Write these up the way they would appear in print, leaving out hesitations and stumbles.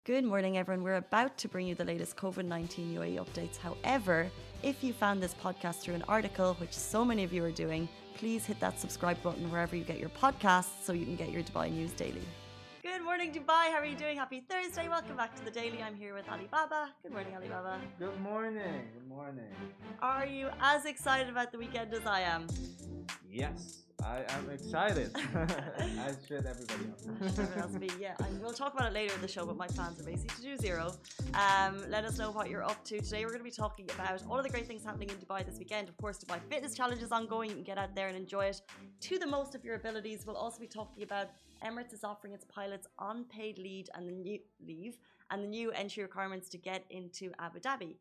Good morning, everyone. We're about to bring you the latest COVID-19 UAE updates. However, if you found this podcast through an article, which so many of you are doing, please hit that subscribe button wherever you get your podcasts so you can get your Dubai news daily. Good morning, Dubai. How are you doing? Happy Thursday. Welcome back to the Daily. I'm here with Alibaba. Good morning, Alibaba. Good morning. Good morning. Are you as excited about the weekend as I am? Yes, I am excited. As should everybody else. Yeah. We'll talk about it later in the show, but my plans are basically to do zero. Let us know what you're up to. Today we're going to be talking about all of the great things happening in Dubai this weekend. Of course, Dubai Fitness Challenge is ongoing. You can get out there and enjoy it to the most of your abilities. We'll also be talking about Emirates is offering its pilots unpaid leave and the new entry requirements to get into Abu Dhabi.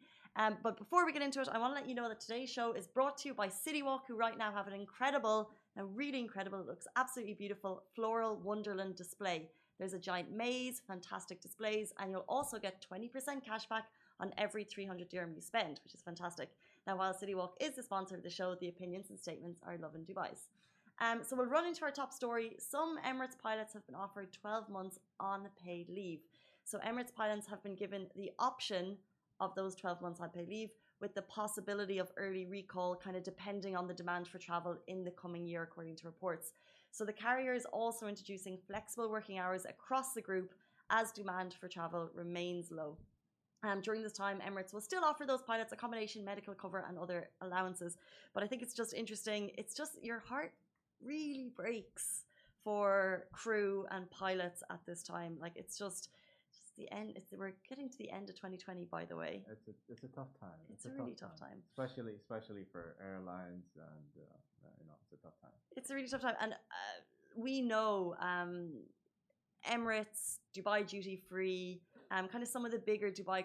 But before we get into it, I want to let you know that today's show is brought to you by City Walk, who right now have an incredible, really incredible, it looks absolutely beautiful, floral wonderland display. There's a giant maze, fantastic displays, and you'll also get 20% cashback on every 300 dirham you spend, which is fantastic. Now, while City Walk is the sponsor of the show, the opinions and statements are Lovin Dubai's. So we'll run into our top story. Some Emirates pilots have been offered 12 months unpaid leave. So Emirates pilots have been given the option of those 12 months unpaid leave with the possibility of early recall, kind of depending on the demand for travel in the coming year, according to reports. So the carrier is also introducing flexible working hours across the group as demand for travel remains low. During this time, Emirates will still offer those pilots accommodation, medical cover and other allowances. But I think it's just interesting. It's just your heart really breaks for crew and pilots at this time. Like it's just the end. We're getting to the end of 2020, by the way. It's a tough time. It's a really tough time, especially for airlines, and it's a tough time. It's a really tough time, and we know Emirates, Dubai Duty Free, kind of some of the bigger Dubai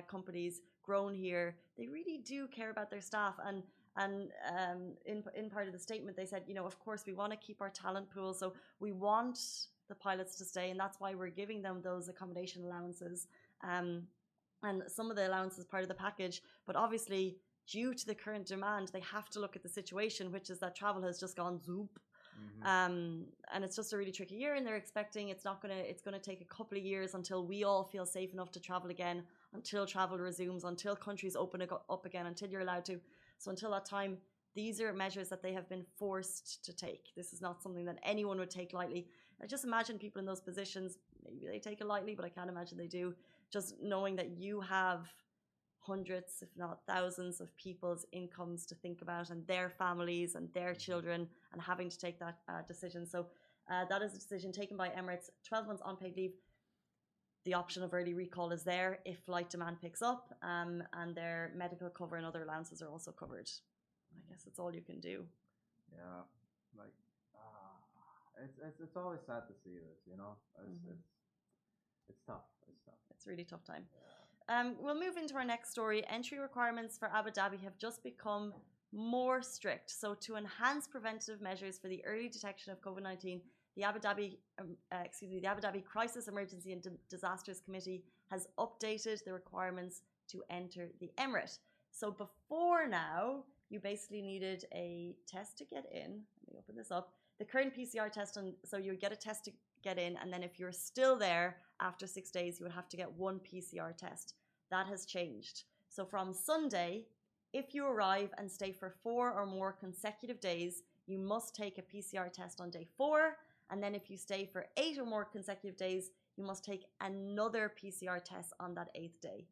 companies grown here. They really do care about their staff, and in part of the statement they said, of course we want to keep our talent pool, so we want the pilots to stay, and that's why we're giving them those accommodation allowances, and some of the allowances part of the package. But obviously, due to the current demand, they have to look at the situation, which is that travel has just gone zoop. And it's just a really tricky year, and they're expecting it's going to take a couple of years until we all feel safe enough to travel again, until travel resumes, until countries open up again, until you're allowed to. So until that time, these are measures that they have been forced to take. This is not something that anyone would take lightly. I just imagine people in those positions, maybe they take it lightly, but I can't imagine they do. Just knowing that you have hundreds, if not thousands, of people's incomes to think about, and their families and their children, and having to take that decision. So that is a decision taken by Emirates. 12 months unpaid leave. The option of early recall is there if flight demand picks up, and their medical cover and other allowances are also covered. I guess that's all you can do. Yeah, like it's always sad to see this. It's tough. It's a really tough time. Yeah. We'll move into our next story. Entry requirements for Abu Dhabi have just become more strict. So to enhance preventative measures for the early detection of COVID-19, the Abu Dhabi Crisis, Emergency and Disasters Committee has updated the requirements to enter the Emirate. So before now, you basically needed a test to get in. Let me open this up. The current PCR test, so you would get a test to get in, and then if you're still there after 6 days, you would have to get one PCR test. That has changed. So from Sunday, if you arrive and stay for 4 or more consecutive days, you must take a PCR test on day 4. And then if you stay for 8 or more consecutive days, you must take another PCR test on that 8th day.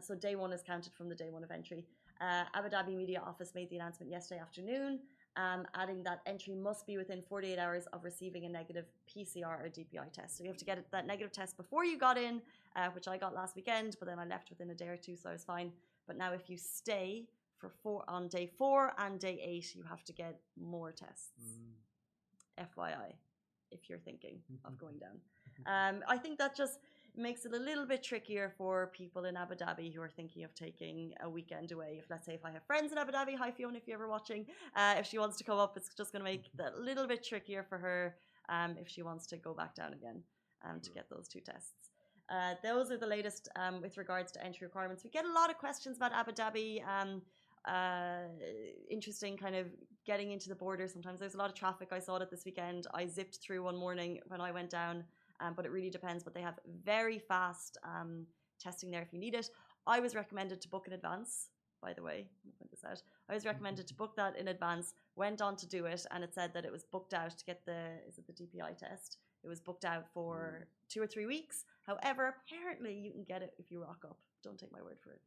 So day 1 is counted from the day 1 of entry. Abu Dhabi Media Office made the announcement yesterday afternoon, adding that entry must be within 48 hours of receiving a negative PCR or DPI test. So you have to get that negative test before you got in, which I got last weekend, but then I left within a day or two, so I was fine. But now if you stay on day 4 and day 8, you have to get more tests. FYI, if you're thinking of going down. I think that just makes it a little bit trickier for people in Abu Dhabi who are thinking of taking a weekend away. Let's say if I have friends in Abu Dhabi, hi Fiona, if you're ever watching, if she wants to come up, it's just going to make that a little bit trickier for her if she wants to go back down again to get those 2 tests. Those are the latest with regards to entry requirements. We get a lot of questions about Abu Dhabi. Interesting kind of getting into the border. Sometimes there's a lot of traffic. I saw it this weekend. I zipped through one morning when I went down but it really depends. But they have very fast testing there if you need it. I was recommended to book in advance, by the way. I'll point this out. I was recommended to book that in advance, went on to do it, and it said that it was booked out to get the DPI test. It was booked out for 2 or 3 weeks. However, apparently you can get it if you rock up. Don't take my word for it.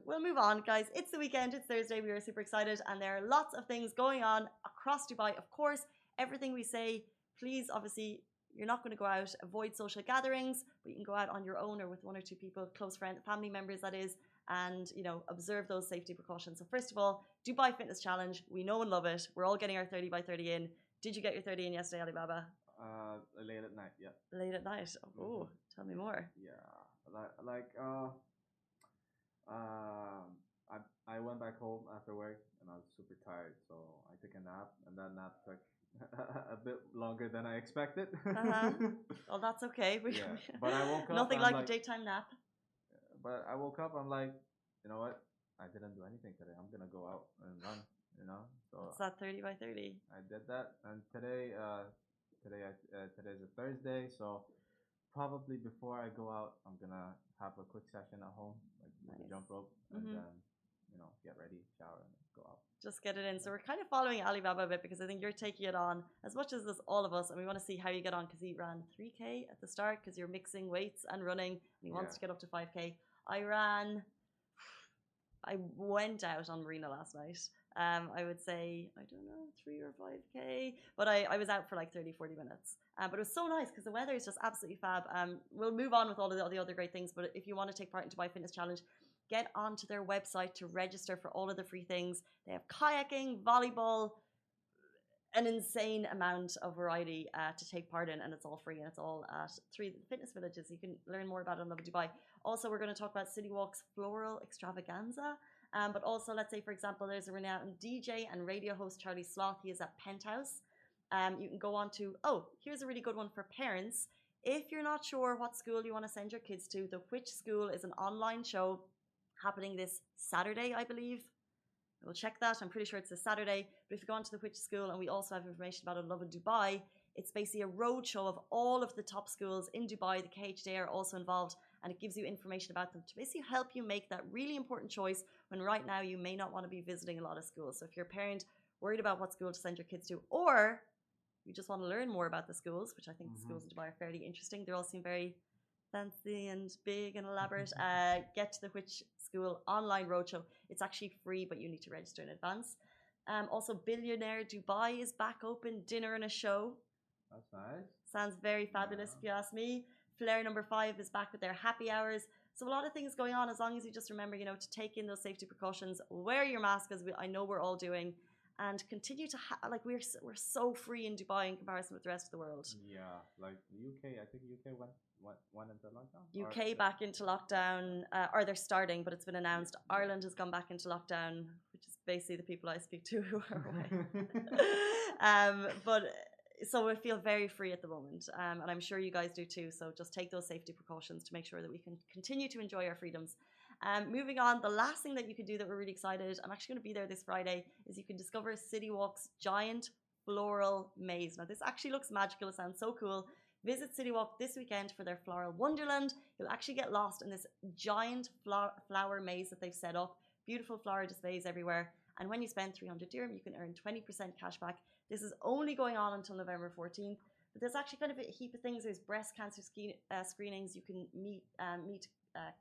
We'll move on, guys. It's the weekend. It's Thursday. We are super excited, and there are lots of things going on across Dubai. Of course, everything we say, please, obviously, you're not going to go out, avoid social gatherings, but you can go out on your own or with 1 or 2 people, close friends, family members, that is, and, you know, observe those safety precautions. So first of all, Dubai Fitness Challenge. We know and love it. We're all getting our 30 by 30 in. Did you get your 30 in yesterday, Alibaba? Late at night, yeah. Late at night? Oh, tell me more. Yeah, I went back home after work and I was super tired, so I took a nap, and that nap took a bit longer than I expected. Well, that's okay. Yeah, but I woke up. Nothing like a daytime nap. But I woke up. I'm like, you know what? I didn't do anything today. I'm gonna go out and run. You know. So it's that 30 by 30. I did that, and today's a Thursday, so probably before I go out, I'm gonna have a quick session at home, like nice. Jump rope, and then get ready, shower, and go out. Just get it in. So we're kind of following Alibaba a bit because I think you're taking it on as much as this, all of us, and we want to see how you get on because he ran 3K at the start because you're mixing weights and running, and he wants to get up to 5K. I went out on Marina last night. I would say, I don't know, 3 or 5K, but I was out for like 30, 40 minutes. But it was so nice because the weather is just absolutely fab. We'll move on with all of the other great things, but if you want to take part in Dubai Fitness Challenge, get onto their website to register for all of the free things. They have kayaking, volleyball, an insane amount of variety to take part in, and it's all free, and it's all at 3 fitness villages. You can learn more about it on Lovin Dubai. Also, we're going to talk about City Walk's floral extravaganza. But also, let's say, for example, there's a renowned DJ and radio host, Charlie Sloth. He is at Penthouse. You can go on to, here's a really good one for parents. If you're not sure what school you want to send your kids to, The Which School is an online show happening this Saturday, I believe. We'll check that. I'm pretty sure it's this Saturday. But if you go on to The Which School, and we also have information about it, Lovin Dubai, it's basically a roadshow of all of the top schools in Dubai. The KHD are also involved, and it gives you information about them to basically help you make that really important choice when right now you may not want to be visiting a lot of schools. So if you're a parent worried about what school to send your kids to, or you just want to learn more about the schools, which I think the schools in Dubai are fairly interesting. They all seem very fancy and big and elaborate. Get to The Which School online roadshow. It's actually free, but you need to register in advance. Also, Billionaire Dubai is back open, dinner and a show. That's nice. Sounds very fabulous if you ask me. Flair number 5 is back with their happy hours. So a lot of things going on, as long as you just remember, to take in those safety precautions, wear your mask, as I know we're all doing, and continue to we're so free in Dubai in comparison with the rest of the world. Yeah, like the UK, I think UK went into lockdown. UK back into lockdown, or they're starting, but it's been announced. Ireland has gone back into lockdown, which is basically the people I speak to who are away. So I feel very free at the moment, and I'm sure you guys do too. So just take those safety precautions to make sure that we can continue to enjoy our freedoms. Moving on, the last thing that you could do that we're really excited, I'm actually going to be there this Friday, is you can discover City Walk's giant floral maze. Now this actually looks magical. It sounds so cool. Visit City Walk this weekend for their floral wonderland. You'll actually get lost in this giant flower maze that they've set up. Beautiful flower displays everywhere. And when you spend 300 dirham, you can earn 20% cash back. This is only going on until November 14th. But there's actually kind of a heap of things. There's breast cancer screenings. You can meet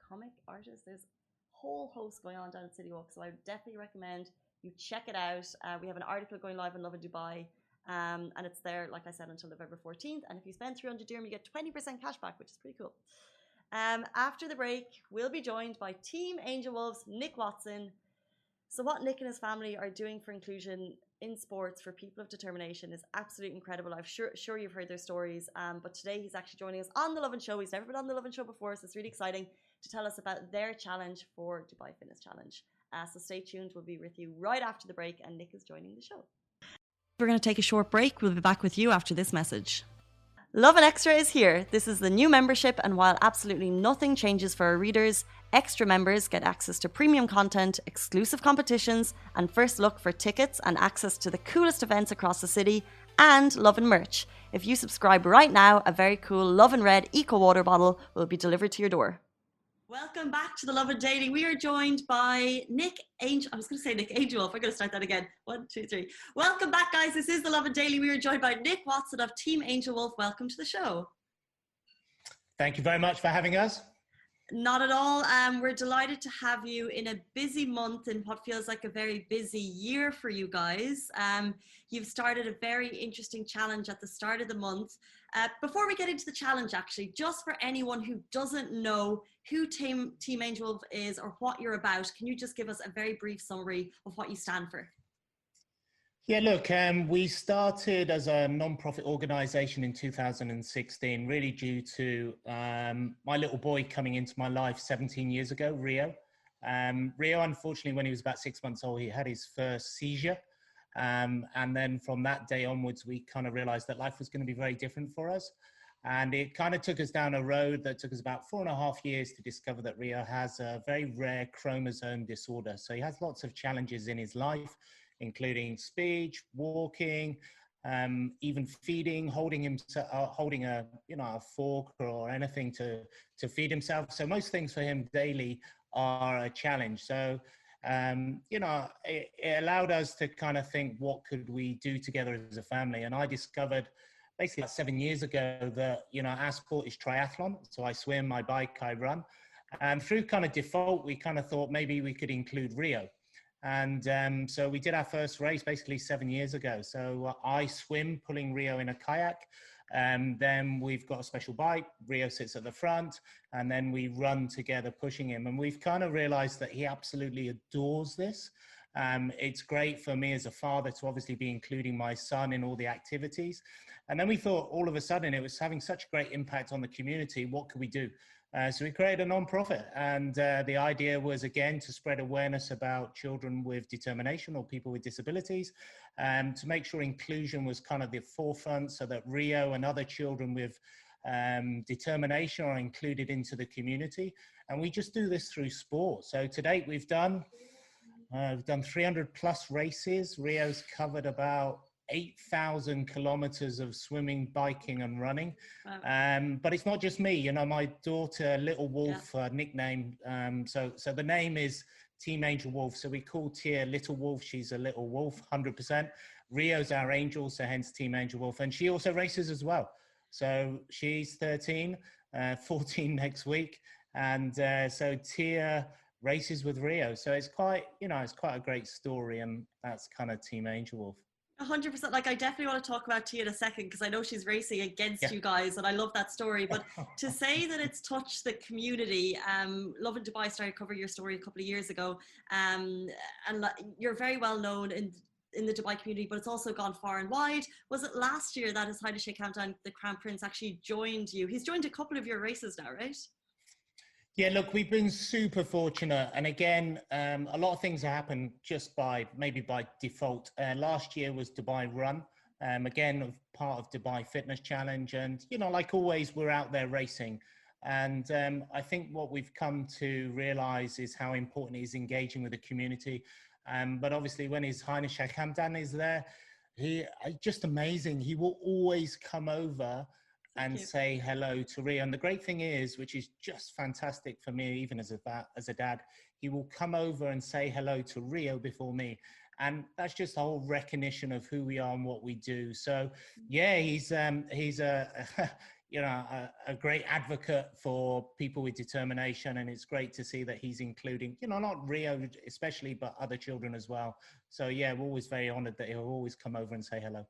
comic artists. There's a whole host going on down at City Walk. So I would definitely recommend you check it out. We have an article going live on Lovin Dubai. And it's there, like I said, until November 14th. And if you spend 300 dirham, you get 20% cash back, which is pretty cool. After the break, we'll be joined by Team Angel Wolves, Nick Watson. So what Nick and his family are doing for inclusion in sports for people of determination is absolutely incredible. I'm sure you've heard their stories, but today he's actually joining us on the Lovin Show. He's never been on the Lovin Show before, so it's really exciting to tell us about their challenge for Dubai Fitness Challenge. So stay tuned. We'll be with you right after the break, and Nick is joining the show. We're going to take a short break. We'll be back with you after this message. Lovin Extra is here. This is the new membership, and while absolutely nothing changes for our readers, extra members get access to premium content, exclusive competitions, and first look for tickets and access to the coolest events across the city, and Lovin merch. If you subscribe right now, a very cool Lovin Red Eco Water bottle will be delivered to your door. Welcome back to the Lovin Daily. We are joined by Nick Angel. I was going to say Nick Angel. I'm going to start that again. 1, 2, 3. Welcome back, guys. This is the Lovin Daily. We are joined by Nick Watson of Team Angel Wolf. Welcome to the show. Thank you very much for having us. Not at all. We're delighted to have you in a busy month in what feels like a very busy year for you guys. You've started a very interesting challenge at the start of the month. Before we get into the challenge, actually, just for anyone who doesn't know who Team Angel Wolf is or what you're about, can you just give us a very brief summary of what you stand for? Yeah, look, we started as a non-profit organisation in 2016, really due to my little boy coming into my life 17 years ago, Rio. Rio, unfortunately, when he was about 6 months old, he had his first seizure. And then from that day onwards, we kind of realised that life was going to be very different for us. And it kind of took us down a road that took us about 4.5 years to discover that Rio has a very rare chromosome disorder. So he has lots of challenges in his life, including speech, walking, even feeding, holding a a fork or anything to feed himself. So most things for him daily are a challenge. So it allowed us to kind of think, what could we do together as a family? And I discovered basically about 7 years ago that our sport is triathlon. So I swim, I bike, I run, and through kind of default, we kind of thought maybe we could include Rio. And so we did our first race basically 7 years ago. So I swim, pulling Rio in a kayak. Then we've got a special bike. Rio sits at the front, and then we run together, pushing him. And we've kind of realized that he absolutely adores this. It's great for me as a father to obviously be including my son in all the activities. And then we thought all of a sudden it was having such a great impact on the community. What could we do? So we created a non-profit, and the idea was, again, to spread awareness about children with determination or people with disabilities, to make sure inclusion was kind of the forefront, so that Rio and other children with determination are included into the community. And we just do this through sport. So to date, we've done 300 plus races. Rio's covered about 8,000 kilometers of swimming, biking and running. Wow. But it's not just me, my daughter, Little Wolf, nickname. So the name is Team Angel Wolf. So we call Tia Little Wolf. She's a little wolf, 100%. Rio's our angel, so hence Team Angel Wolf. And she also races as well. So she's 13, 14 next week. And so Tia races with Rio. So it's quite a great story. And that's kind of Team Angel Wolf. 100%. Like, I definitely want to talk about Tia in a second, because I know she's racing against you guys, and I love that story. But to say that it's touched the community, Lovin Dubai started covering your story a couple of years ago, and you're very well known in the Dubai community, but it's also gone far and wide. Was it last year that His Highness Sheikh Hamdan, the Crown Prince, actually joined you? He's joined a couple of your races now, right? Yeah, look, we've been super fortunate. And again, a lot of things have happened just maybe by default. Last year was Dubai Run, again, part of Dubai Fitness Challenge. And, like always, we're out there racing. And I think what we've come to realize is how important it is engaging with the community. But obviously, when His Highness Sheikh Hamdan is there, just amazing. He will always come over and say hello to Rio. And the great thing is, which is just fantastic for me, even as a dad, he will come over and say hello to Rio before me. And that's just a whole recognition of who we are and what we do. So yeah, he's a a great advocate for people with determination, and it's great to see that he's including, not Rio especially, but other children as well. So yeah, we're always very honored that he'll always come over and say hello.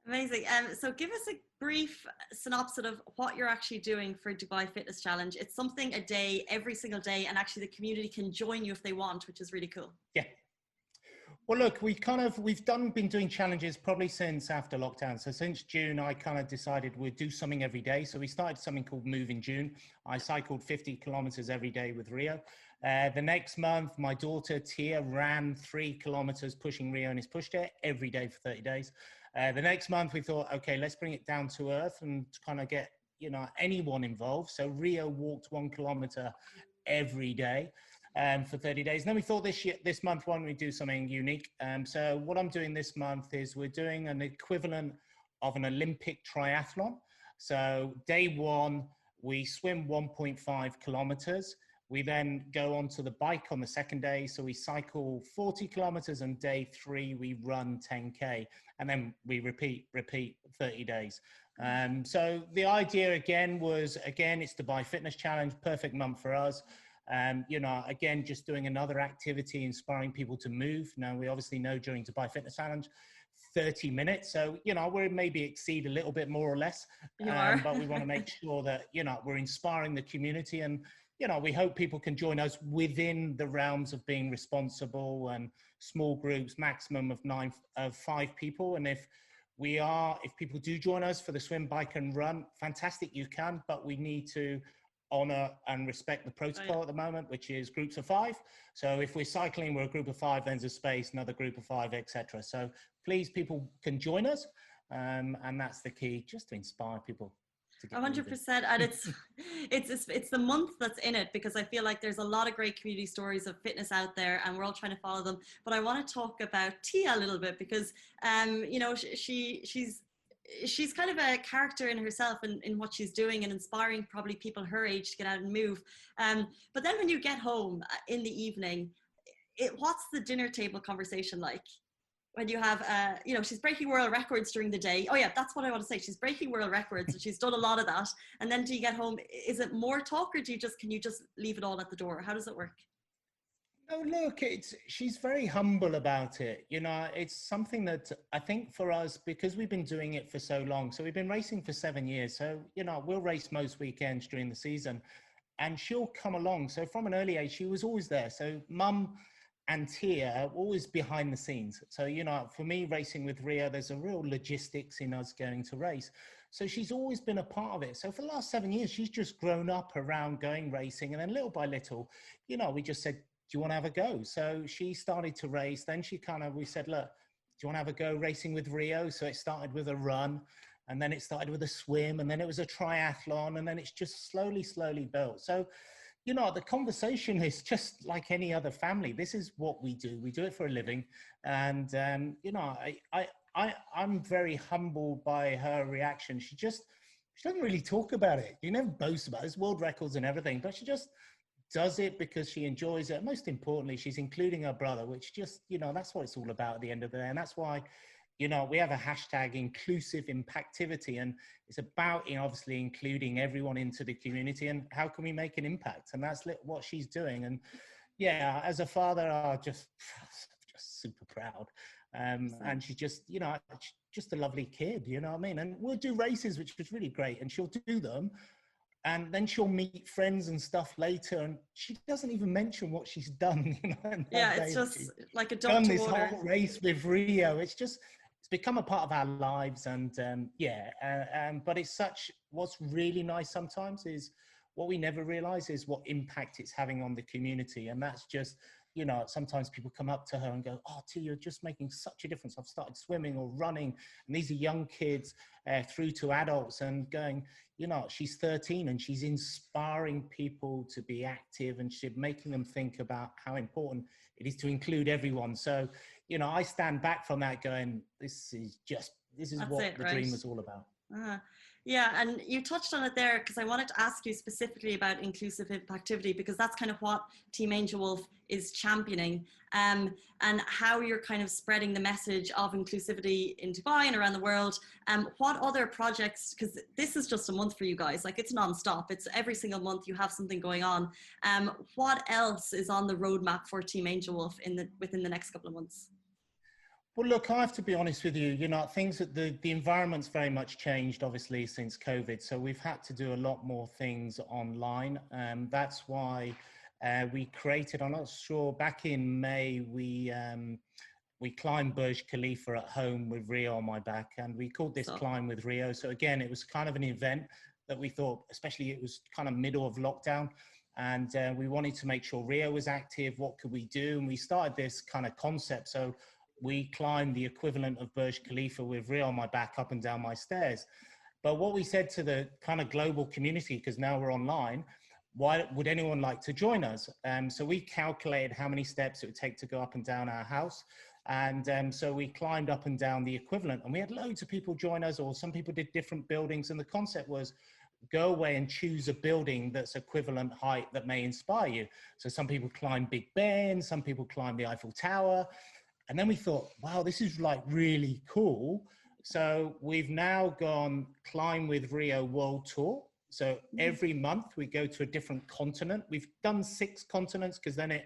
Amazing. So give us a brief synopsis of what you're actually doing for Dubai Fitness Challenge. It's something a day, every single day, and actually the community can join you if they want, which is really cool. Yeah. Well, look, we've been doing challenges probably since after lockdown. So since June, I kind of decided we'd do something every day. So we started something called Move in June. I cycled 50 kilometers every day with Rio. The next month, my daughter Tia ran 3 kilometers pushing Rio, and he's pushed it every day for 30 days. The next month we thought, okay, let's bring it down to earth and kind of get, anyone involved. So Rio walked 1 kilometer every day for 30 days. And then we thought this month, why don't we do something unique? So what I'm doing this month is we're doing an equivalent of an Olympic triathlon. So day one, we swim 1.5 kilometers. We then go onto the bike on the second day. So we cycle 40 kilometers, and day 3, we run 10K. And then we repeat 30 days. So the idea again was, it's Dubai Fitness Challenge, perfect month for us. Again, just doing another activity, inspiring people to move. Now, we obviously know during Dubai Fitness Challenge, 30 minutes. So, we're maybe exceed a little bit more or less. But we want to make sure that, we're inspiring the community. And, we hope people can join us within the realms of being responsible and small groups, maximum of 5 people. And if people do join us for the swim, bike and run, fantastic, you can, but we need to honor and respect the protocol at the moment, which is groups of 5. So if we're cycling, we're a group of 5, then there's a space, another group of 5, etc. So please, people can join us. And that's the key, just to inspire people. 100%. And it's the month that's in it, because I feel like there's a lot of great community stories of fitness out there, and we're all trying to follow them. But I want to talk about Tia a little bit, because she's kind of a character in herself, in what she's doing, and inspiring probably people her age to get out and move. But then when you get home in the evening, what's the dinner table conversation like? When you have, she's breaking world records during the day. Oh yeah, that's what I want to say. She's breaking world records, and she's done a lot of that. And then do you get home? Is it more talk, or can you just leave it all at the door? How does it work? Oh, look, she's very humble about it. It's something that I think for us, because we've been doing it for so long. So we've been racing for 7 years. So, we'll race most weekends during the season, and she'll come along. So from an early age, she was always there. So Mum and Tia are always behind the scenes. So, for me, racing with Rio, there's a real logistics in us going to race. So she's always been a part of it. So for the last 7 years, she's just grown up around going racing. And then little by little, we just said, do you want to have a go? So she started to race. Then we said, look, do you want to have a go racing with Rio? So it started with a run, and then it started with a swim, and then it was a triathlon, and then it's just slowly built. So, the conversation is just like any other family. This is what we do. We do it for a living. And, I'm very humbled by her reaction. She doesn't really talk about it. You never boast about it. It's world records and everything, but she just does it because she enjoys it. Most importantly, she's including her brother, which just, that's what it's all about at the end of the day. And that's why, we have a hashtag inclusive impactivity, and it's about, obviously including everyone into the community and how can we make an impact? And that's what she's doing. And yeah, as a father, I'm just super proud. And she's just, just a lovely kid, you know what I mean? And we'll do races, which is really great. And she'll do them. And then she'll meet friends and stuff later, and she doesn't even mention what she's done. It's just like a dog done to this water. whole race with Rio. It's become a part of our lives, and but what's really nice sometimes is what we never realize is what impact it's having on the community, and that's just. Sometimes people come up to her and go, oh, T, you're just making such a difference. I've started swimming or running. And these are young kids through to adults, and going, she's 13 and she's inspiring people to be active, and she's making them think about how important it is to include everyone. So, I stand back from that going, this is what the dream was all about. Yeah, and you touched on it there, because I wanted to ask you specifically about inclusive impactivity, because that's kind of what Team Angel Wolf is championing, and how you're kind of spreading the message of inclusivity in Dubai and around the world. What other projects, because this is just a month for you guys, like it's non-stop, it's every single month you have something going on. What else is on the roadmap for Team Angel Wolf within the next couple of months? Well, look, I have to be honest with you, things that the environment's very much changed, obviously, since COVID. So we've had to do a lot more things online. That's why we created, I'm not sure, back in May, we climbed Burj Khalifa at home with Rio on my back, and we called this Climb with Rio. So again, it was kind of an event that we thought, especially it was kind of middle of lockdown, and we wanted to make sure Rio was active. What could we do? And we started this kind of concept. So we climbed the equivalent of Burj Khalifa with Rio on my back up and down my stairs. But what we said to the kind of global community, because now we're online, why would anyone like to join us? So we calculated how many steps it would take to go up and down our house. And so we climbed up and down the equivalent, and we had loads of people join us, or some people did different buildings. And the concept was go away and choose a building that's equivalent height that may inspire you. So some people climb Big Ben, some people climb the Eiffel Tower. And then we thought, wow, this is like really cool. So we've now gone Climb with Rio World Tour. So every month we go to a different continent. We've done 6 continents because then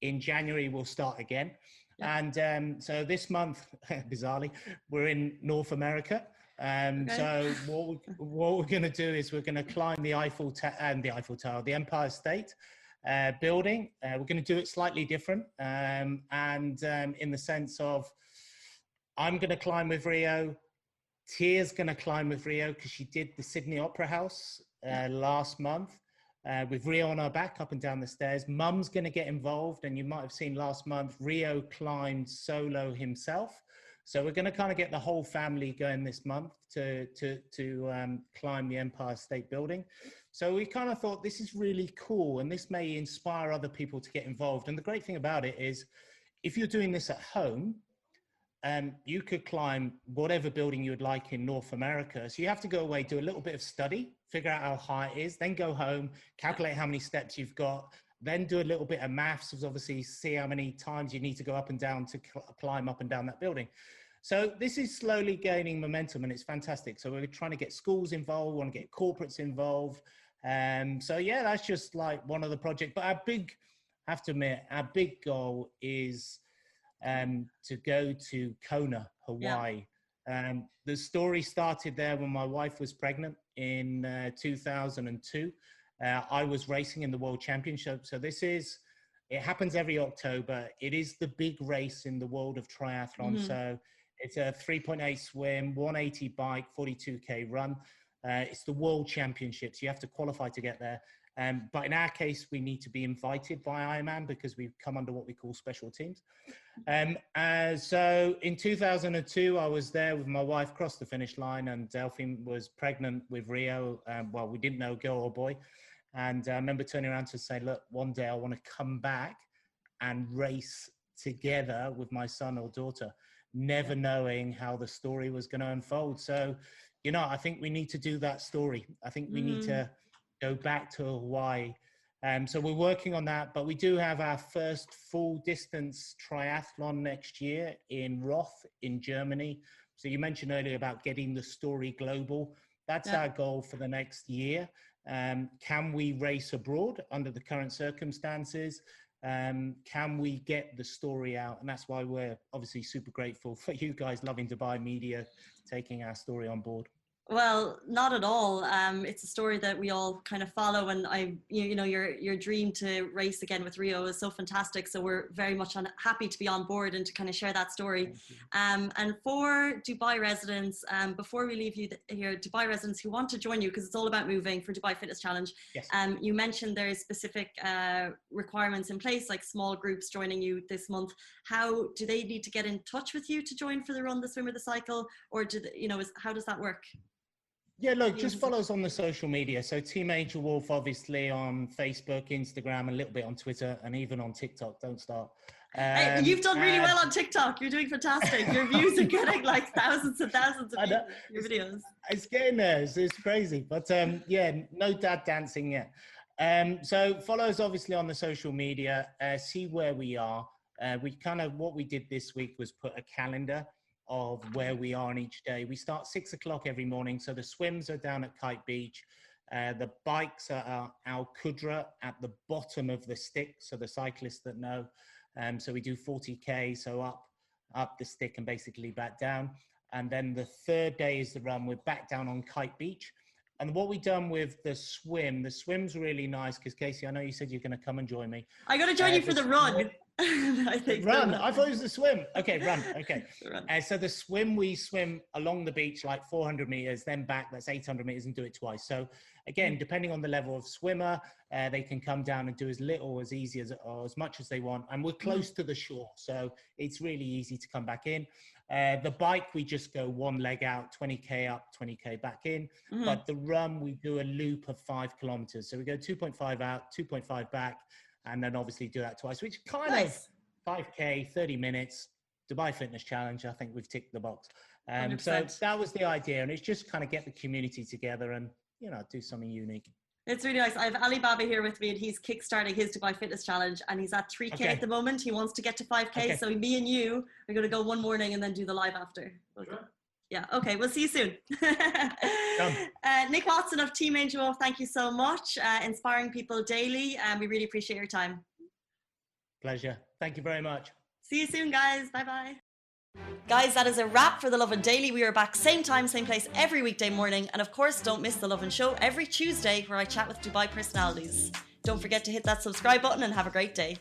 in January we'll start again. Yeah. And so this month, bizarrely, we're in North America. Okay. So what we're going to do is we're going to climb the Eiffel Tower, the Empire State building. We're going to do it slightly different, and in the sense of I'm going to climb with Rio. Tia's going to climb with Rio because she did the Sydney Opera House last month with Rio on her back up and down the stairs. Mum's going to get involved, and you might have seen last month Rio climbed solo himself. So we're going to kind of get the whole family going this month to climb the Empire State Building. So we kind of thought this is really cool, and this may inspire other people to get involved. And the great thing about it is, if you're doing this at home, you could climb whatever building you would like in North America. So you have to go away, do a little bit of study, figure out how high it is, then go home, calculate how many steps you've got, then do a little bit of maths, obviously see how many times you need to go up and down to climb up and down that building. So this is slowly gaining momentum, and it's fantastic. So we're trying to get schools involved, we want to get corporates involved. So yeah, that's just like one of the projects. But I have to admit, our big goal is to go to Kona, Hawaii. Yeah. The story started there when my wife was pregnant in 2002. I was racing in the World Championship. So it happens every October. It is the big race in the world of triathlon. Mm-hmm. So it's a 3.8 swim, 180 bike, 42K run. It's the World Championships. You have to qualify to get there. But in our case, we need to be invited by Ironman because we've come under what we call special teams. So in 2002, I was there with my wife, crossed the finish line, and Delphine was pregnant with Rio. Well, we didn't know girl or boy. And I remember turning around to say, look, one day I want to come back and race together with my son or daughter, never knowing how the story was going to unfold. So, I think we need to do that story. I think we need to go back to Hawaii. So we're working on that, but we do have our first full distance triathlon next year in Roth in Germany. So you mentioned earlier about getting the story global. That's our goal for the next year. Can we race abroad under the current circumstances? Can we get the story out? And that's why we're obviously super grateful for you guys, Lovin Dubai Media, taking our story on board. Well, not at all. It's a story that we all kind of follow, and your dream to race again with Rio is so fantastic. So we're very much happy to be on board and to kind of share that story. And for Dubai residents, before we leave you here, Dubai residents who want to join you, because it's all about moving for Dubai Fitness Challenge. Yes. You mentioned there's specific requirements in place, like small groups joining you this month. How do they need to get in touch with you to join for the run, the swim, or the cycle, or how does that work? Yeah, look, just follow us on the social media. So Team Angel Wolf, obviously on Facebook, Instagram, a little bit on Twitter, and even on TikTok. Don't start. Hey, you've done really well on TikTok. You're doing fantastic. Your views are getting like thousands and thousands of views, your videos. It's getting there. It's crazy. But no dad dancing yet. So follow us obviously on the social media. See where we are. What we did this week was put a calendar of where we are on each day. We start 6 o'clock every morning. So the swims are down at Kite Beach. The bikes are at Al Qudra at the bottom of the stick. So the cyclists that know. So we do 40K. So up the stick and basically back down. And then the third day is the run. We're back down on Kite Beach. And what we've done with the swim's really nice because Casey, I know you said you're going to come and join me. I'm going to join you for the run. I think run. I thought it was the swim. Okay, run. Okay. So the swim, we swim along the beach like 400 meters, then back. That's 800 meters, and do it twice. So again, depending on the level of swimmer, they can come down and do as little or as easy as or as much as they want. And we're close to the shore, so it's really easy to come back in. The bike, we just go one leg out, 20K up, 20K back in. But the run, we do a loop of 5 kilometers. So we go 2.5 out, 2.5 back, and then obviously do that twice, which kind of 5K, 30 minutes, Dubai Fitness Challenge, I think we've ticked the box. So 100%. that was the idea, and it's just kind of get the community together and, you know, do something unique. It's really nice. I have Ali Baba here with me, and he's kickstarting his Dubai Fitness Challenge, and he's at 3K at the moment. He wants to get to 5K. Okay. So me and you are going to go one morning and then do the live after. Sure. Yeah. Okay. We'll see you soon. Nick Watson of Team Angel, thank you so much. Inspiring people daily. We really appreciate your time. Pleasure. Thank you very much. See you soon, guys. Bye-bye. Guys, that is a wrap for the Lovin Daily. We are back same time, same place every weekday morning. And of course, don't miss the Lovin Show every Tuesday where I chat with Dubai personalities. Don't forget to hit that subscribe button and have a great day.